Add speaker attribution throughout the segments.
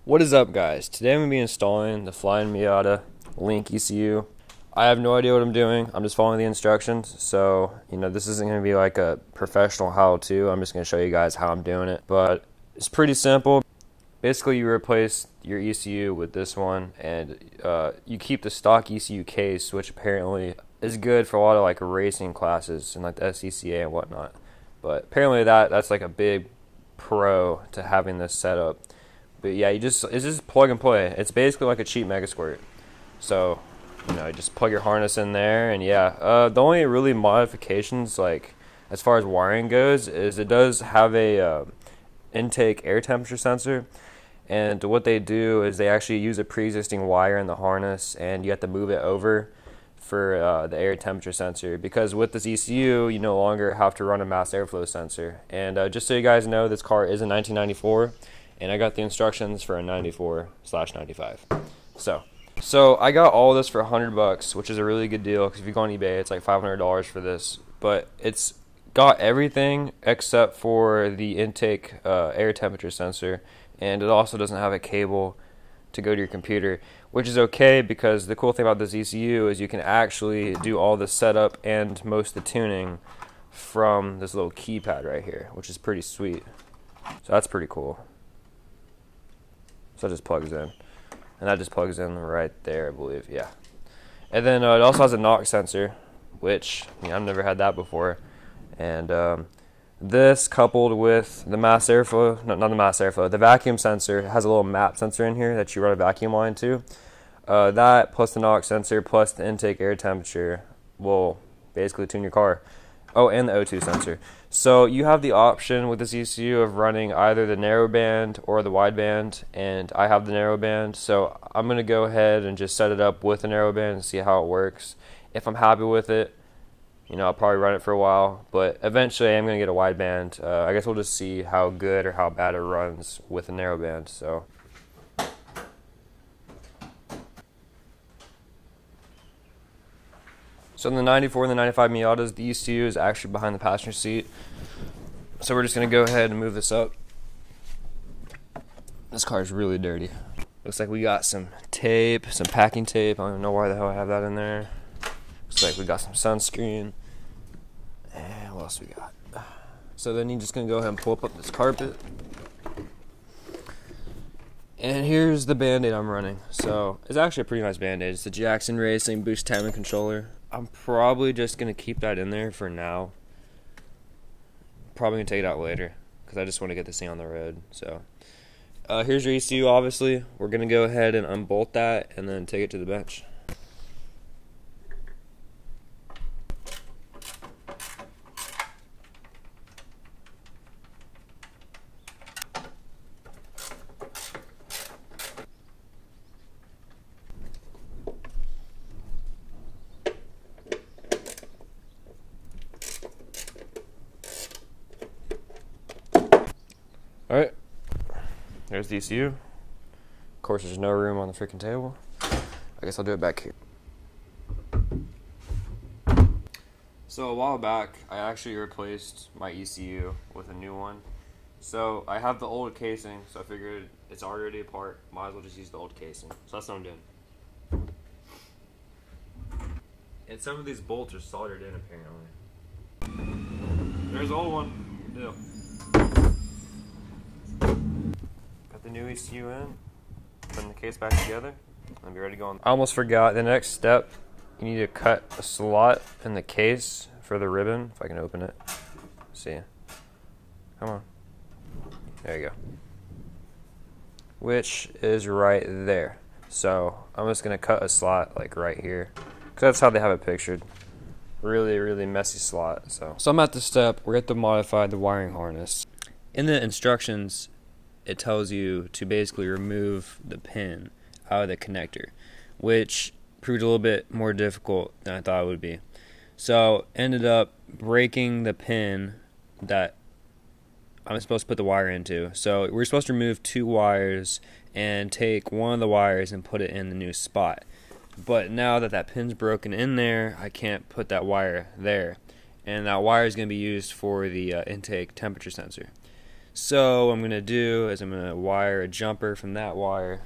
Speaker 1: What is up, guys? Today I'm going to be installing the Flyin Miata Link ECU. I have no idea what I'm doing. I'm just following the instructions. So, this isn't going to be like a professional how-to. I'm just going to show you guys how I'm doing it. But it's pretty simple. Basically, you replace your ECU with this one, and you keep the stock ECU case, which apparently is good for a lot of like racing classes and like the SCCA and whatnot. But apparently that's like a big pro to having this set up. But yeah, it's just plug and play. It's basically like a cheap Mega Squirt. So, you just plug your harness in there, and yeah. The only really modifications, like as far as wiring goes, is it does have a intake air temperature sensor. And what they do is they actually use a pre-existing wire in the harness, and you have to move it over for the air temperature sensor, because with this ECU you no longer have to run a mass airflow sensor. And just so you guys know, this car is a 1994, and I got the instructions for a 94/95. So I got all this for $100, which is a really good deal, because if you go on eBay it's like $500 for this. But it's got everything except for the intake air temperature sensor, and it also doesn't have a cable to go to your computer, which is okay, because the cool thing about this ECU is you can actually do all the setup and most of the tuning from this little keypad right here, which is pretty sweet. So that's pretty cool. So it just plugs in, and that just plugs in right there, I believe. Yeah. And then it also has a knock sensor, which I've never had that before. And this, coupled with the mass airflow, not the mass airflow, the vacuum sensor, has a little map sensor in here that you run a vacuum line to. That plus the knock sensor plus the intake air temperature will basically tune your car. Oh, and the O2 sensor. So you have the option with this ECU of running either the narrow band or the wide band, and I have the narrow band. So I'm going to go ahead and just set it up with the narrow band and see how it works. If I'm happy with it, I'll probably run it for a while, but eventually I'm going to get a wide band. I guess we'll just see how good or how bad it runs with a narrow band. So in the 94 and the 95 Miatas, the ECU is actually behind the passenger seat. So we're just going to go ahead and move this up. This car is really dirty. Looks like we got some tape, some packing tape. I don't even know why the hell I have that in there. Looks like we got some sunscreen. And what else we got? So then you're just going to go ahead and pull up this carpet. And here's the Band-Aid I'm running. So it's actually a pretty nice Band-Aid. It's the Jackson Racing Boost timing controller. I'm probably just going to keep that in there for now. Probably going to take it out later, because I just want to get this thing on the road. So here's your ECU, obviously. We're going to go ahead and unbolt that and then take it to the bench. Alright, there's the ECU. Of course, there's no room on the freaking table. I guess I'll do it back here. So a while back, I actually replaced my ECU with a new one. So I have the old casing, so I figured it's already apart. Might as well just use the old casing. So that's what I'm doing. And some of these bolts are soldered in, apparently. There's the old one. Yeah. Got the new ECU in, putting the case back together, and be ready to go on. I almost forgot, the next step, you need to cut a slot in the case for the ribbon, if I can open it. See, come on, there you go. Which is right there. So I'm just gonna cut a slot like right here, because that's how they have it pictured. Really, really messy slot. So I'm at the step where we have to modify the wiring harness. In the instructions, it tells you to basically remove the pin out of the connector, which proved a little bit more difficult than I thought it would be. So ended up breaking the pin that I'm supposed to put the wire into. So we're supposed to remove 2 wires and take one of the wires and put it in the new spot. But now that that pin's broken in there, I can't put that wire there. And that wire is going to be used for the intake temperature sensor. So what I'm going to do is I'm going to wire a jumper from that wire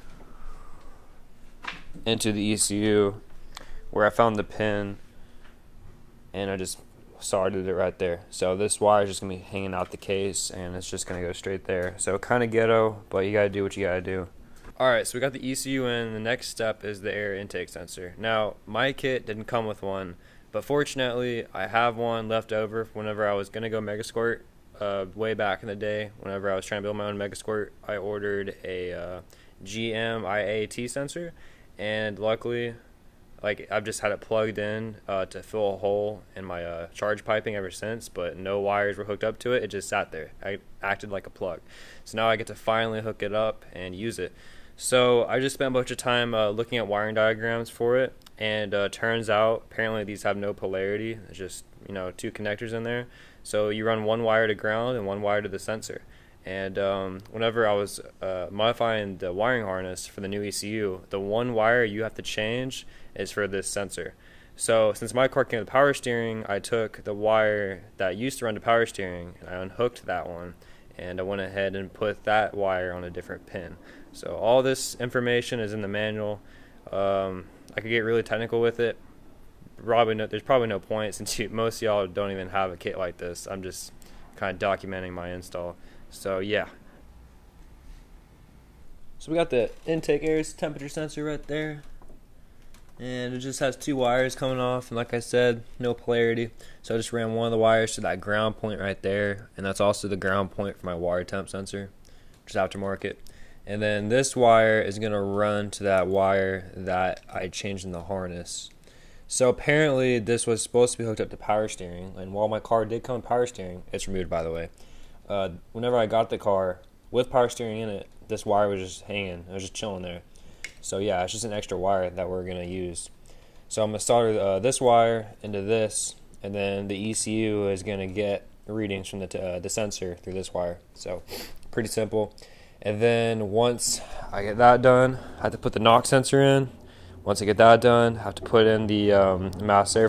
Speaker 1: into the ECU where I found the pin, and I just soldered it right there. So this wire is just going to be hanging out the case, and it's just going to go straight there. So kind of ghetto, but you got to do what you got to do. Alright, so we got the ECU in. The next step is the air intake sensor. Now, my kit didn't come with one, but fortunately I have one left over whenever I was going to go Megasquirt. Way back in the day, whenever I was trying to build my own Megasquirt, I ordered a GM IAT sensor, and luckily, like, I've just had it plugged in to fill a hole in my charge piping ever since, but no wires were hooked up to it. It just sat there. I acted like a plug. So now I get to finally hook it up and use it. So I just spent a bunch of time looking at wiring diagrams for it, and turns out apparently these have no polarity. It's just, you know, two connectors in there. So you run one wire to ground and one wire to the sensor. And whenever I was modifying the wiring harness for the new ECU, the one wire you have to change is for this sensor. So since my car came with power steering, I took the wire that used to run to power steering and I unhooked that one, and I went ahead and put that wire on a different pin. So all this information is in the manual. I could get really technical with it. There's probably no point, since most of y'all don't even have a kit like this. I'm just kind of documenting my install. So yeah. So we got the intake air temperature sensor right there, and it just has two wires coming off, and like I said, no polarity. So I just ran one of the wires to that ground point right there, and that's also the ground point for my water temp sensor, which is aftermarket. And then this wire is going to run to that wire that I changed in the harness. So apparently this was supposed to be hooked up to power steering, and while my car did come with power steering, it's removed, by the way. Whenever I got the car with power steering in it, this wire was just hanging. It was just chilling there. So yeah, it's just an extra wire that we're going to use. So I'm going to solder this wire into this, and then the ECU is going to get readings from the sensor through this wire. So pretty simple. And then once I get that done, I have to put the knock sensor in. Once I get that done, I have to put in the the map sensor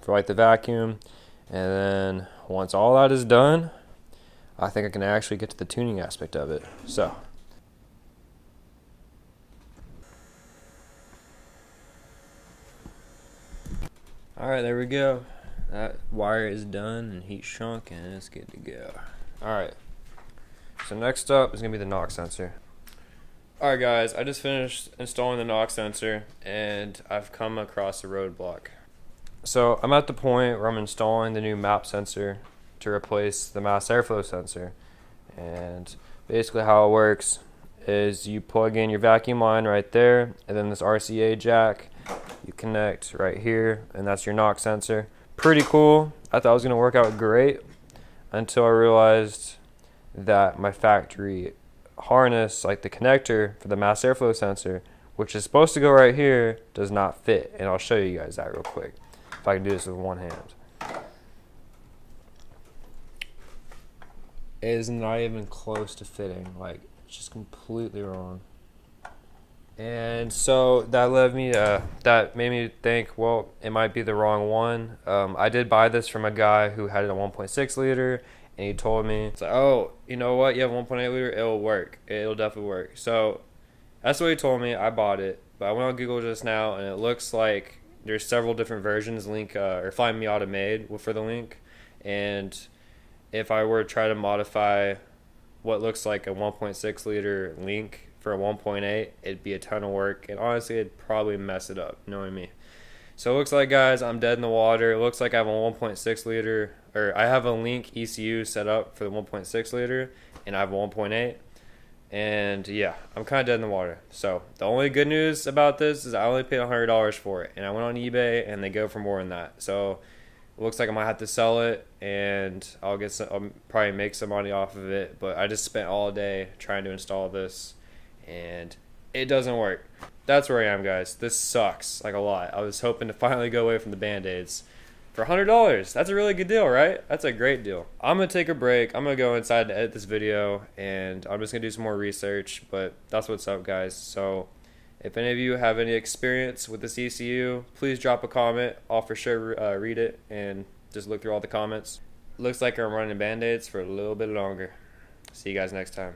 Speaker 1: for like the vacuum. And then once all that is done, I think I can actually get to the tuning aspect of it. So alright, there we go. That wire is done and heat shrunk, and it's good to go. Alright, so next up is going to be the knock sensor. Alright guys, I just finished installing the knock sensor, and I've come across a roadblock. So I'm at the point where I'm installing the new map sensor to replace the mass airflow sensor. And basically how it works is you plug in your vacuum line right there, and then this RCA jack you connect right here, and that's your knock sensor. Pretty cool. I thought it was going to work out great until I realized that my factory harness, like the connector for the mass airflow sensor, which is supposed to go right here, does not fit. And I'll show you guys that real quick if I can do this with one hand. It is not even close to fitting. Like, it's just completely wrong. And so that made me think, well, it might be the wrong one. I did buy this from a guy who had a 1.6 liter, and he told me, it's like, oh, you know what, you have 1.8 liter, it'll work. It'll definitely work. So that's what he told me. I bought it, but I went on Google just now, and it looks like there's several different versions Flyin Miata made for the Link. And if I were to try to modify what looks like a 1.6 liter Link for a 1.8, it'd be a ton of work, and honestly it'd probably mess it up, knowing me. So it looks like, guys, I'm dead in the water. It looks like I have a 1.6 liter, or I have a Link ECU set up for the 1.6 liter, and I have a 1.8, and yeah, I'm kind of dead in the water. So the only good news about this is I only paid $100 for it, and I went on eBay and they go for more than that. So it looks like I might have to sell it, and I'll probably make some money off of it, but I just spent all day trying to install this, and it doesn't work. That's where I am, guys. This sucks, like, a lot. I was hoping to finally go away from the Band-Aids. For $100, that's a really good deal, right? That's a great deal. I'm going to take a break. I'm going to go inside to edit this video, and I'm just going to do some more research, but that's what's up, guys. So if any of you have any experience with this ECU, please drop a comment. I'll for sure read it and just look through all the comments. looks like I'm running Band-Aids for a little bit longer. See you guys next time.